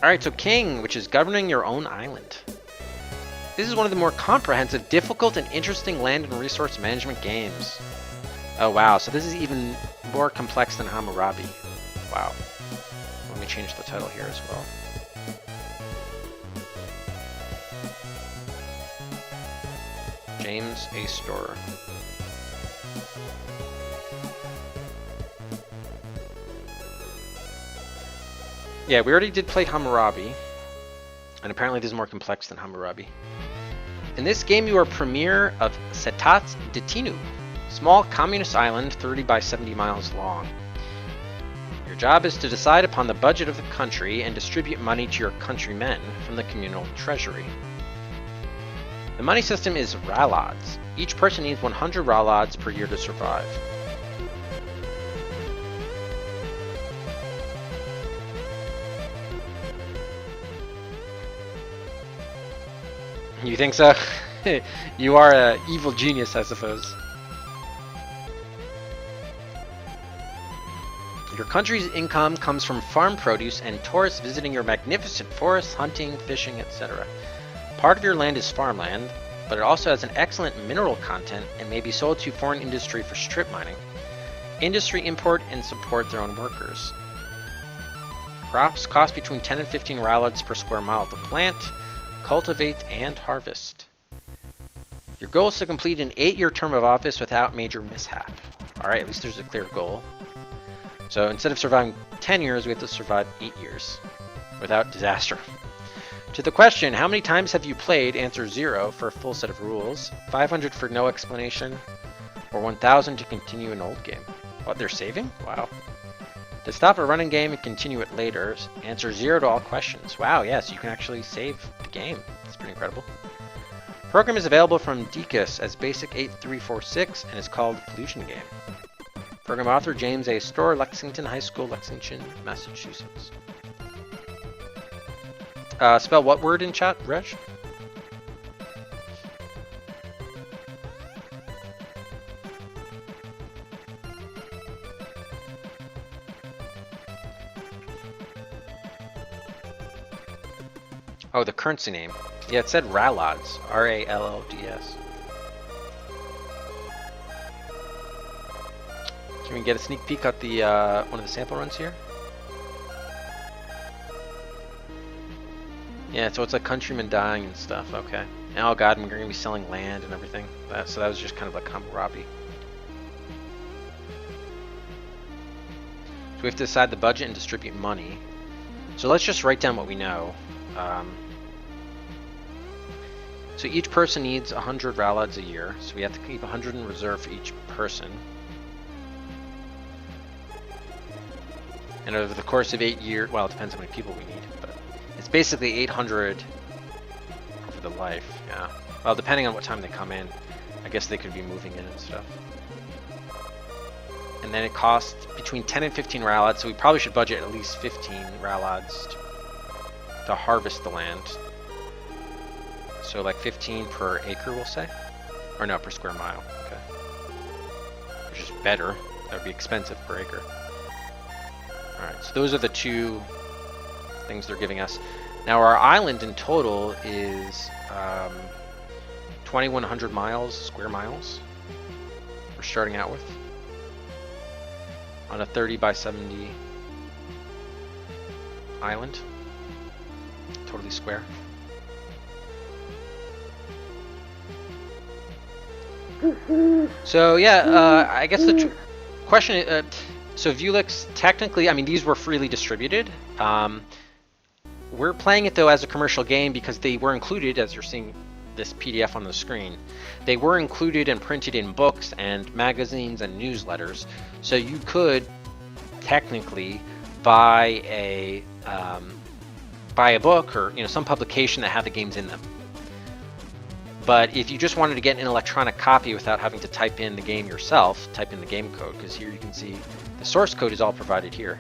Alright, so King, which is governing your own island. This is one of the more comprehensive, difficult, and interesting land and resource management games. Oh wow, so this is even more complex than Hamurabi. Wow. Let me change the title here as well. James A. Storer. Yeah, we already did play Hamurabi, and apparently this is more complex than Hamurabi. In this game, you are premier of Setats Detinu, small communist island 30 by 70 miles long. Your job is to decide upon the budget of the country and distribute money to your countrymen from the communal treasury. The money system is ralads. Each person needs 100 ralads per year to survive. You think so? You are an evil genius, I suppose. Your country's income comes from farm produce and tourists visiting your magnificent forests, hunting, fishing, etc. Part of your land is farmland, but it also has an excellent mineral content and may be sold to foreign industry for strip mining. Industry import and support their own workers. Crops cost between 10 and 15 ralads per square mile to plant, cultivate, and harvest. Your goal is to complete an 8-year term of office without major mishap. Alright, at least there's a clear goal. So instead of surviving 10 years, we have to survive 8 years without disaster. To the question, how many times have you played? Answer 0 for a full set of rules, 500 for no explanation, or 1000 to continue an old game. What, they're saving? Wow. To stop a running game and continue it later, answer 0 to all questions. Wow, yes, you can actually save the game. That's pretty incredible. Program is available from DKIS as Basic 8346 and is called Pollution Game. Program author James A. Storer, Lexington High School, Lexington, Massachusetts. Spell what word in chat, Reg? Oh, the currency name. Yeah, it said Ralads. R-A-L-O-D-S. Can we get a sneak peek at the one of the sample runs here? Yeah, so it's like countrymen dying and stuff. Okay. And oh god, we're going to be selling land and everything. So that was just kind of like Hamurabi. So we have to decide the budget and distribute money. So let's just write down what we know. So each person needs 100 ralads a year, so we have to keep 100 in reserve for each person. And over the course of 8 years, well, it depends how many people we need, but it's basically 800 over the life, yeah. Well, depending on what time they come in, I guess they could be moving in and stuff. And then it costs between 10 and 15 ralads, so we probably should budget at least 15 ralads to harvest the land. So like 15 per acre, we'll say? Or no, per square mile, okay. Which is better. That would be expensive per acre. Alright, so those are the two things they're giving us. Now our island in total is 2,100 miles, square miles. We're starting out with. On a 30 by 70 island. Totally square. So yeah, I guess the question, so Vuelix, technically, I mean, these were freely distributed. We're playing it though as a commercial game because they were included, as you're seeing this PDF on the screen, they were included and printed in books and magazines and newsletters. So you could technically buy a book or some publication that had the games in them. But if you just wanted to get an electronic copy without having to type in the game yourself, type in the game code, because here you can see the source code is all provided here.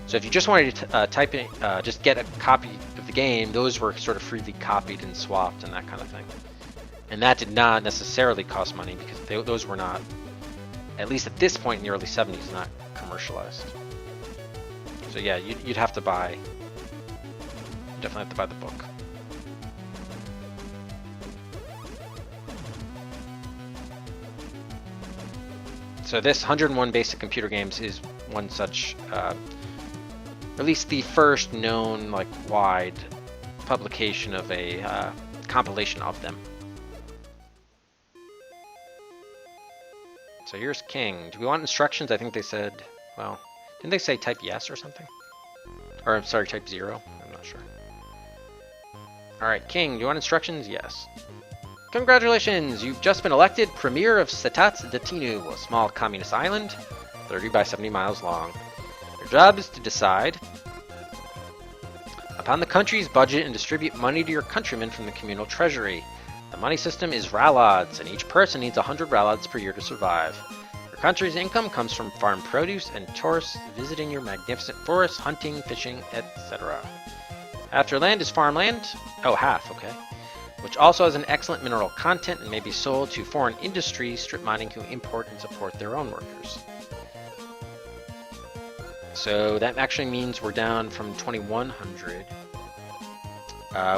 So if you just wanted to type in, just get a copy of the game, those were sort of freely copied and swapped and that kind of thing. And that did not necessarily cost money because those were not, at least at this point in the early 70s, not commercialized. So yeah, you'd have to buy definitely have to buy the book. So this 101 Basic Computer Games is one such, at least the first known, like, wide publication of a compilation of them. So here's King. Do we want instructions? I think they said, well, didn't they say type yes or something? Or, I'm sorry, type 0? I'm not sure. Alright, King, do you want instructions? Yes. Congratulations! You've just been elected Premier of Setats Detinu, a small communist island, 30 by 70 miles long. Your job is to decide upon the country's budget and distribute money to your countrymen from the communal treasury. The money system is ralods, and each person needs 100 ralods per year to survive. Your country's income comes from farm produce and tourists visiting your magnificent forests, hunting, fishing, etc. Half your land is farmland. Oh, half, okay. Which also has an excellent mineral content and may be sold to foreign industries, strip mining, who import and support their own workers. So that actually means we're down from 2,100.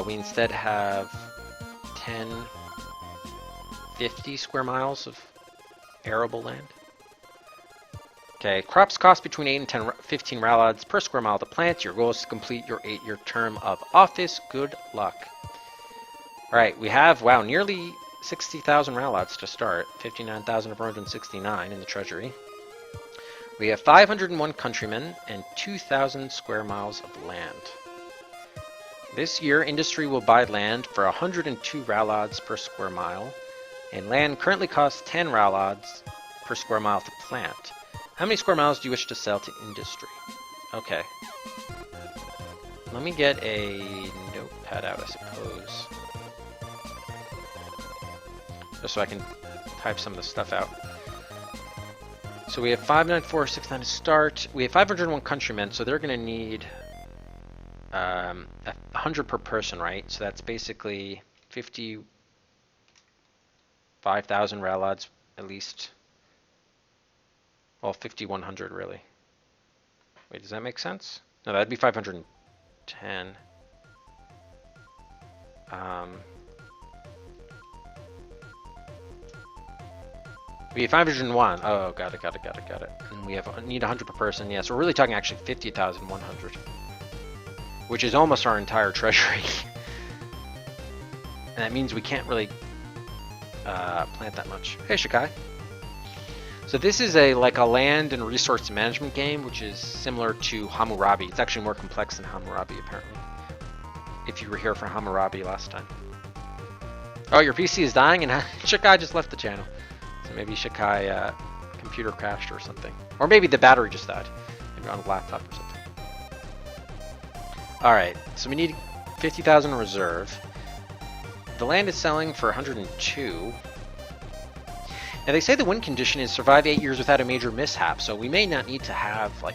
We instead have 50 square miles of arable land. Okay, crops cost between 8 and 15 ralods per square mile to plant. Your goal is to complete your 8-year term of office. Good luck. Alright, we have, wow, nearly 60,000 ralods to start. 59,469 in the treasury. We have 501 countrymen and 2,000 square miles of land. This year, industry will buy land for 102 ralods per square mile, and land currently costs 10 ralods per square mile to plant. How many square miles do you wish to sell to industry? Okay. Let me get a notepad out, I suppose. Just so I can type some of the stuff out. So we have 59469 to start. We have 501 countrymen, so they're going to need 100 per person, right? So that's basically 55,000 ralods at least. Well, 5,100 really. Wait, does that make sense? No, that'd be 510. We have 501. Oh, got it. And we need 100 per person. Yeah, so we're really talking actually 50,100, which is almost our entire treasury. And that means we can't really plant that much. Hey, Shikai. So this is like a land and resource management game, which is similar to Hamurabi. It's actually more complex than Hamurabi, apparently. If you were here for Hamurabi last time. Oh, your PC is dying, and Shikai just left the channel. So maybe Shikai computer crashed or something. Or maybe the battery just died. Maybe on a laptop or something. Alright, so we need 50,000 reserve. The land is selling for 102. Now they say the win condition is survive 8 years without a major mishap, so we may not need to have, like,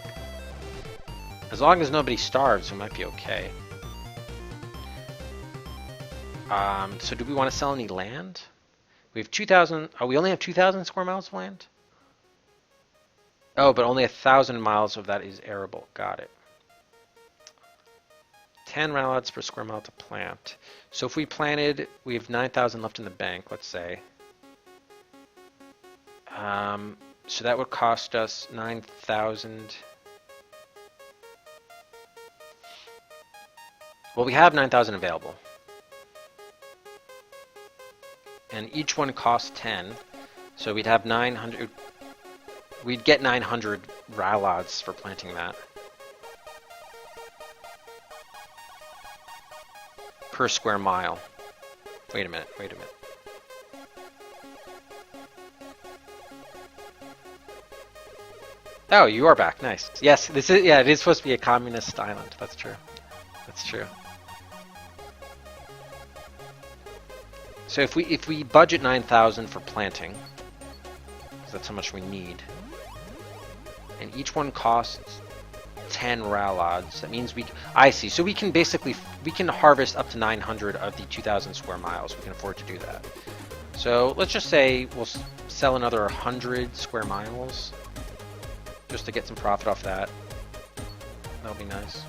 as long as nobody starves, we might be okay. So do we want to sell any land? We have 2,000, oh, we only have 2,000 square miles of land? Oh, but only 1,000 miles of that is arable, got it. 10 ralods per square mile to plant. So if we planted, we have 9,000 left in the bank, let's say. So that would cost us 9,000. Well, we have 9,000 available. And each one costs 10. So we'd have 900. We'd get 900 ralods for planting that. Per square mile. Wait a minute. Oh, you are back. Nice. Yes, this is, yeah, it is supposed to be a communist island. That's true. So if we budget 9,000 for planting, because that's how much we need, and each one costs 10 ralods, that means I see. So we can harvest up to 900 of the 2,000 square miles. We can afford to do that. So let's just say we'll sell another 100 square miles. Just to get some profit off that. That'll be nice.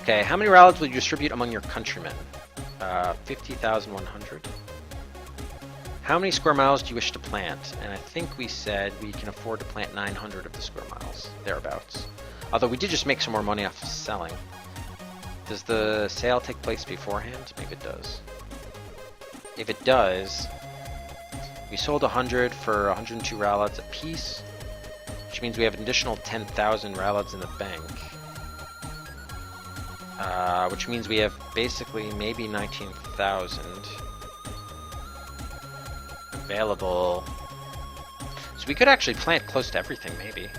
Okay, how many rallies will you distribute among your countrymen? 50,100. How many square miles do you wish to plant? And I think we said we can afford to plant 900 of the square miles, thereabouts. Although we did just make some more money off of selling. Does the sale take place beforehand? Maybe it does. If it does, we sold 100 for 102 rallies a piece, which means we have an additional 10,000 rallies in the bank. Which means we have basically maybe 19,000 available. So we could actually plant close to everything, maybe.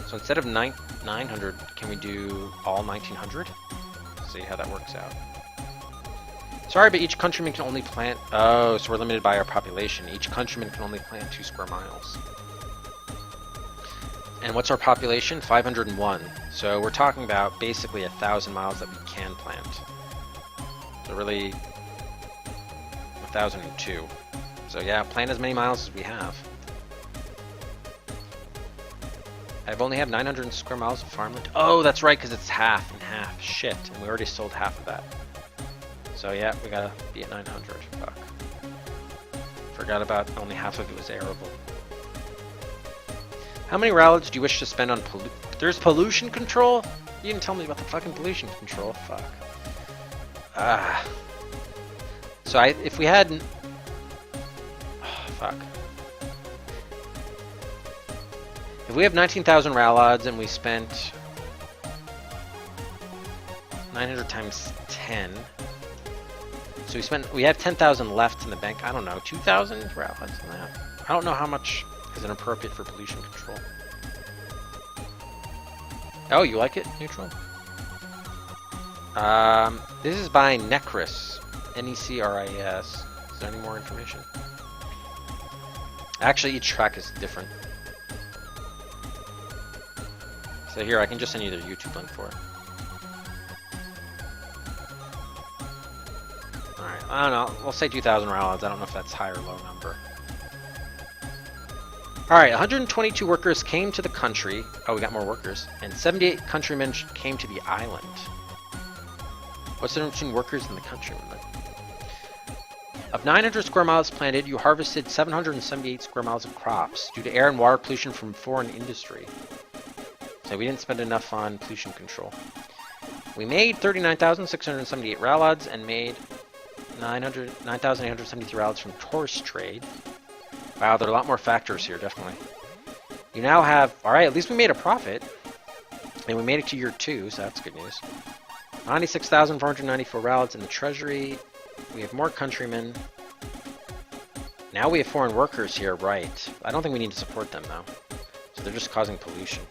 So instead of 900, can we do all 1900? See how that works out. Sorry, but each countryman can only plant... Oh, so we're limited by our population. Each countryman can only plant 2 square miles. And what's our population? 501. So we're talking about basically 1,000 miles that we can plant. So really, 1,002. So yeah, plant as many miles as we have. I've only have 900 square miles of farmland. Oh, that's right, because it's half and half. Shit, and we already sold half of that. So yeah, we gotta be at 900. Fuck. Forgot about only half of it was arable. How many rallies do you wish to spend on There's pollution control? You didn't tell me about the fucking pollution control. Fuck. So if we had... Oh, fuck. If we have 19,000 rallies and we spent 900 times 10, so we have 10,000 left in the bank. I don't know, 2,000 rallies in that. I don't know how much is inappropriate for pollution control. Oh, you like it? Neutral? This is by Necris. Necris. Is there any more information? Actually, each track is different. So here, I can just send you the YouTube link for it. Alright, I don't know. We'll say 2,000 rallies. I don't know if that's high or low number. Alright, 122 workers came to the country. Oh, we got more workers. And 78 countrymen came to the island. What's the difference between workers and the countrymen? Of 900 square miles planted, you harvested 778 square miles of crops due to air and water pollution from foreign industry. So we didn't spend enough on pollution control. We made 39,678 rallies and made 9,873 rallies from tourist trade. Wow, there are a lot more factors here, definitely. You now have... Alright, at least we made a profit. And we made it to year 2, so that's good news. 96,494 rallies in the treasury. We have more countrymen. Now we have foreign workers here, right. I don't think we need to support them, though. So they're just causing pollution.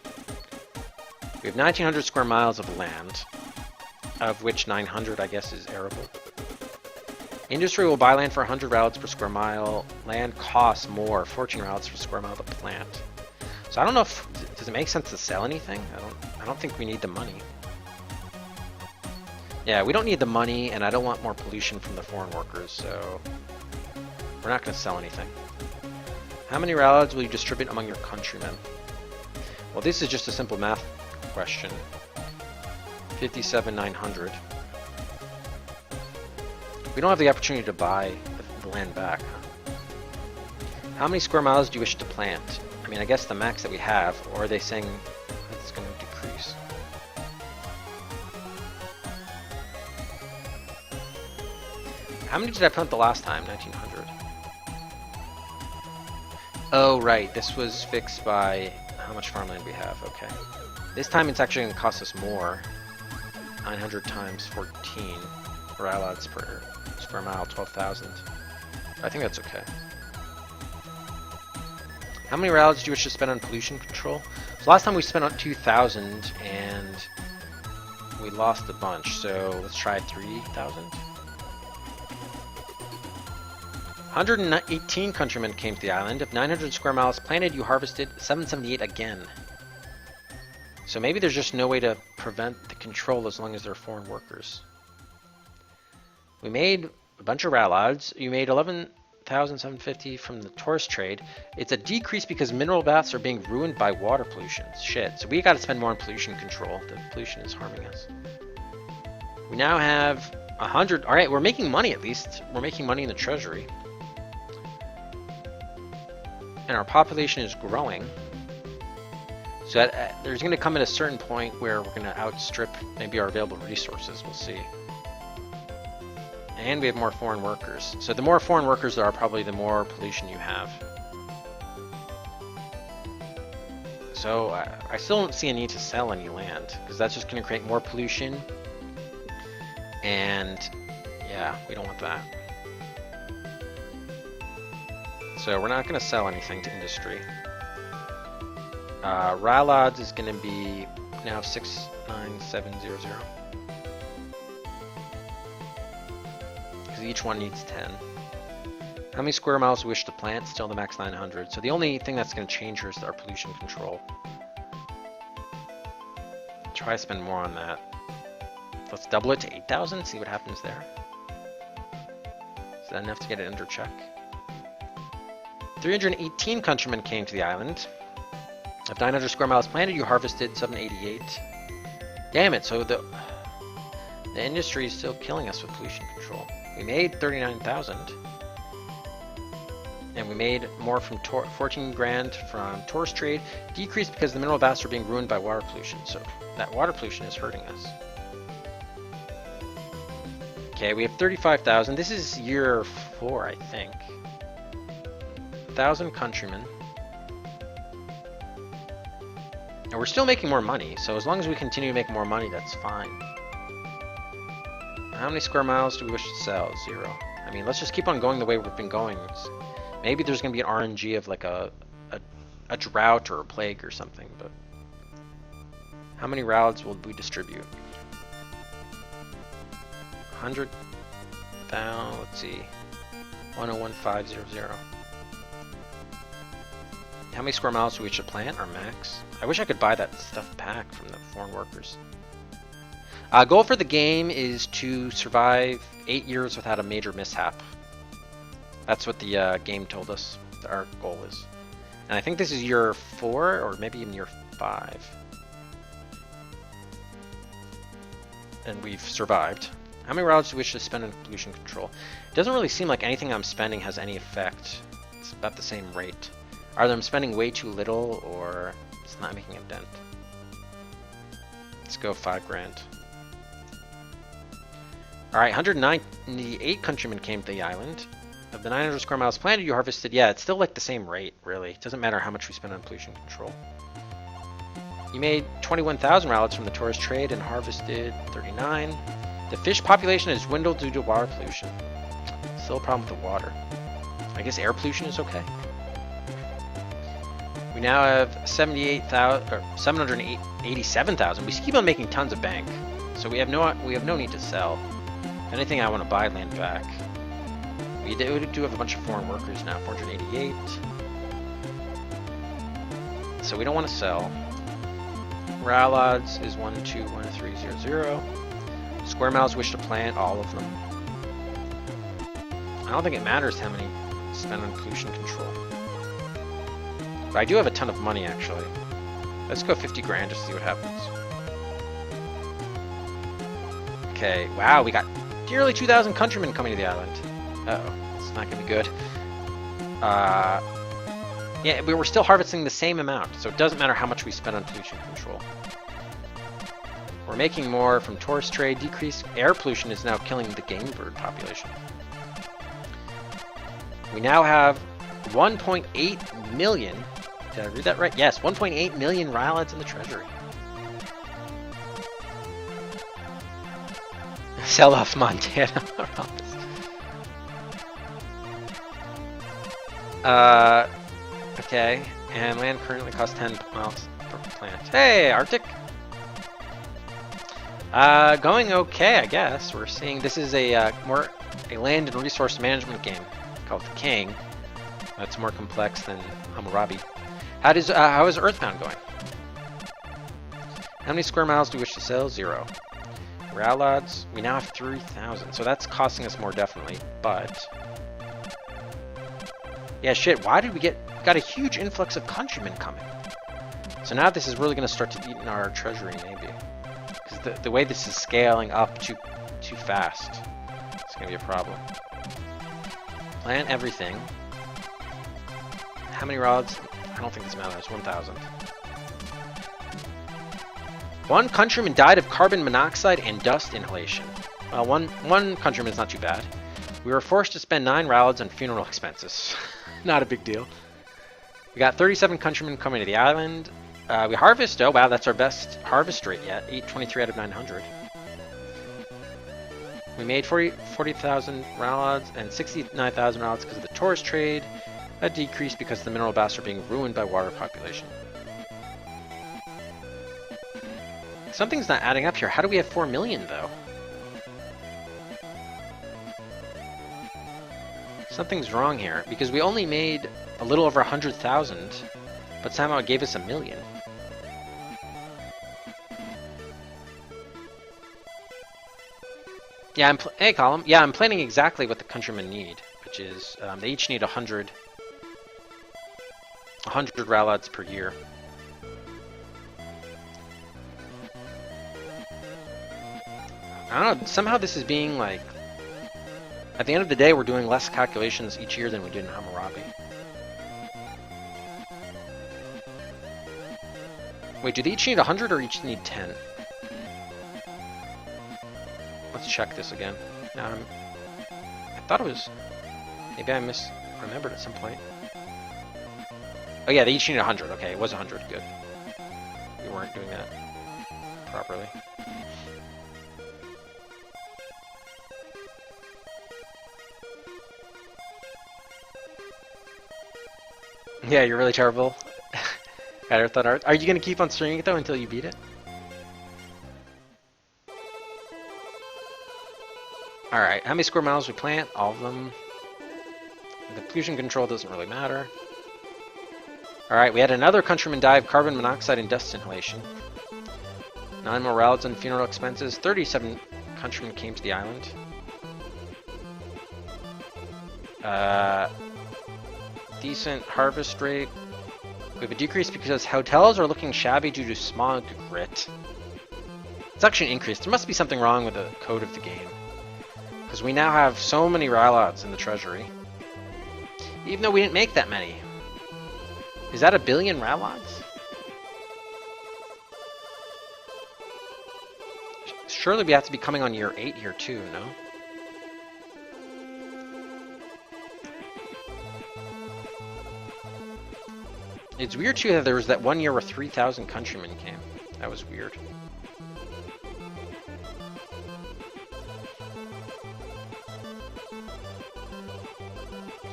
We have 1,900 square miles of land, of which 900, I guess, is arable. Industry will buy land for 100 rallies per square mile. Land costs more, 14 rallies per square mile to plant. So I don't know if... Does it make sense to sell anything? I don't think we need the money. Yeah, we don't need the money, and I don't want more pollution from the foreign workers, so... We're not going to sell anything. How many rallies will you distribute among your countrymen? Well, this is just a simple math question. 57,900. We don't have the opportunity to buy the land back. How many square miles do you wish to plant? I mean, I guess the max that we have, or are they saying it's going to decrease? How many did I plant the last time? 1,900. Oh, right. This was fixed by how much farmland we have. Okay. This time it's actually going to cost us more. 900 times 14 rallies per square mile, 12,000. I think that's okay. How many rallies do you wish to spend on pollution control? So last time we spent on 2,000 and we lost a bunch. So let's try 3,000. 118 countrymen came to the island. Of 900 square miles planted, you harvested 778 again. So maybe there's just no way to prevent the control as long as they're foreign workers. We made a bunch of rallies. You made 1,750 from the tourist trade. It's a decrease because mineral baths are being ruined by water pollution. Shit, so we gotta spend more on pollution control. The pollution is harming us. We now have 100. Alright, we're making money at least. We're making money in the treasury. And our population is growing. So there's going to come at a certain point where we're going to outstrip maybe our available resources. We'll see. And we have more foreign workers. So the more foreign workers there are, probably the more pollution you have. So I still don't see a need to sell any land, because that's just going to create more pollution. And yeah, we don't want that. So we're not going to sell anything to industry. Ralod's is going to be now 69700. Because each one needs 10. How many square miles do we wish to plant? Still the max 900. So the only thing that's going to change here is our pollution control. Try to spend more on that. Let's double it to 8,000, see what happens there. Is that enough to get it under check? 318 countrymen came to the island. Of 900 square miles planted, you harvested 788. Damn it, so the industry is still killing us with pollution control. We made 39,000. And we made more from 14 grand from tourist trade. Decreased because the mineral baths are being ruined by water pollution. So that water pollution is hurting us. Okay, we have 35,000. This is year 4, I think. 1,000 countrymen. And we're still making more money, so as long as we continue to make more money, that's fine. How many square miles do we wish to sell? 0. I mean, let's just keep on going the way we've been going. Maybe there's going to be an RNG of like a drought or a plague or something, but how many routes will we distribute? 100,000, let's see, 101,500. How many square miles do we should plant? Our max? I wish I could buy that stuff back from the foreign workers. Goal for the game is to survive 8 years without a major mishap. That's what the game told us our goal is. And I think this is year 4 or maybe even year 5. And we've survived. How many rounds do we wish to spend on pollution control? It doesn't really seem like anything I'm spending has any effect. It's about the same rate. Either I'm spending way too little or it's not making a dent. Let's go 5 grand. Alright, 198 countrymen came to the island. Of the 900 square miles planted, you harvested, yeah, it's still like the same rate, really. It doesn't matter how much we spend on pollution control. You made 21,000 routes from the tourist trade and harvested 39. The fish population has dwindled due to water pollution. Still a problem with the water. I guess air pollution is okay. We now have 787,000. We keep on making tons of bank, so we have no need to sell. If anything, I want to buy land back. We do have a bunch of foreign workers now, 488. So we don't want to sell. Ralod's is 121300. Square miles wish to plant all of them. I don't think it matters how many spend on pollution control. But I do have a ton of money, actually. Let's go 50 grand just to see what happens. Okay, wow, we got nearly 2,000 countrymen coming to the island. Uh-oh, it's not gonna be good. Yeah, we were still harvesting the same amount, so it doesn't matter how much we spend on pollution control. We're making more from tourist trade. Decreased air pollution is now killing the game bird population. We now have 1.8 million. Did I read that right? Yes, 1.8 million Rylats in the treasury. Sell off Montana. Okay, and land currently costs 10 miles per plant. Hey, Arctic! Going okay, I guess. We're seeing this is a land and resource management game called The King. It's more complex than Hamurabi. How is Earthbound going? How many square miles do we wish to sell? 0. Ralod's, we now have 3,000, so that's costing us more definitely, but Yeah, shit, why did we got a huge influx of countrymen coming? So now this is really going to start to eat in our treasury, maybe. Because the way this is scaling up too fast, it's going to be a problem. Plant everything. How many rods? I don't think this matters. 1,000. One countryman died of carbon monoxide and dust inhalation. Well, one countryman is not too bad. We were forced to spend 9 rallies on funeral expenses. Not a big deal. We got 37 countrymen coming to the island. We harvest. Oh wow, that's our best harvest rate yet. 823 out of 900. We made 40,000 rods and 69,000 rods because of the tourist trade. A decrease because the mineral baths are being ruined by water population. Something's not adding up here. How do we have 4 million though? Something's wrong here because we only made a little over 100,000, but somehow it gave us 1 million. Yeah, hey column. Yeah, I'm planning exactly what the countrymen need, which is they each need 100 rallods per year. I don't know. Somehow this is being like. At the end of the day, we're doing less calculations each year than we did in Hamurabi. Wait, do they each need 100 or each need 10? Let's check this again. I thought it was... Maybe I misremembered at some point. Oh yeah, they each need 100. Okay, it was 100. Good. We weren't doing that properly. Yeah, you're really terrible. I never thought art. Are you gonna keep on streaming it though until you beat it? Alright, how many square miles we plant? All of them. The pollution control doesn't really matter. Alright, we had another countryman die of carbon monoxide and dust inhalation. 9 more routes and funeral expenses. 37 countrymen came to the island. Decent harvest rate. We have a decrease because hotels are looking shabby due to smog grit. It's actually an increase. There must be something wrong with the code of the game. Because we now have so many ralods in the treasury. Even though we didn't make that many. Is that 1 billion ralods? Surely we have to be coming on year 8 here too, no? It's weird too that there was that one year where 3,000 countrymen came. That was weird.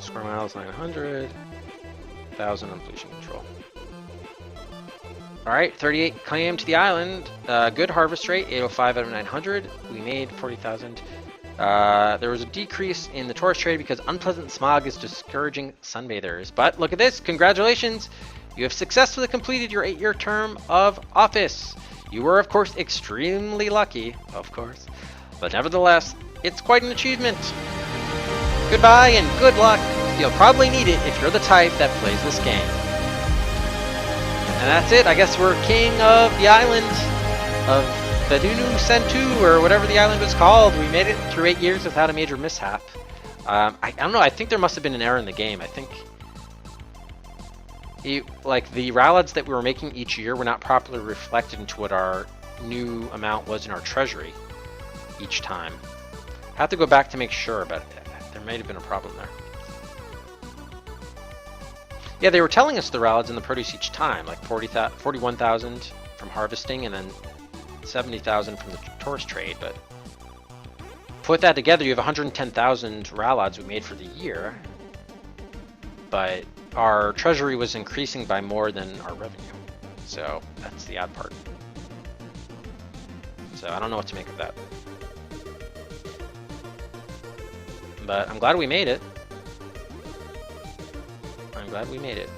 Square miles 900. 1,000 on pollution control. Alright, 38 came to the island. Good harvest rate, 805 out of 900. We made 40,000. There was a decrease in the tourist trade because unpleasant smog is discouraging sunbathers. But look at this, congratulations! You have successfully completed your 8-year term of office. You were, of course, extremely lucky, of course. But nevertheless, it's quite an achievement. Goodbye and good luck. You'll probably need it if you're the type that plays this game. And that's it. I guess we're king of the island of Detinu Sentu, or whatever the island was called. We made it through 8 years without a major mishap. I don't know. I think there must have been an error in the game. I think like the ralods that we were making each year were not properly reflected into what our new amount was in our treasury each time. I have to go back to make sure, but there may have been a problem there. Yeah, they were telling us the ralods and the produce each time, like 41,000 from harvesting and then 70,000 from the tourist trade, but put that together, you have 110,000 ralods we made for the year, but our treasury was increasing by more than our revenue. So that's the odd part. So I don't know what to make of that. But I'm glad we made it. I'm glad we made it.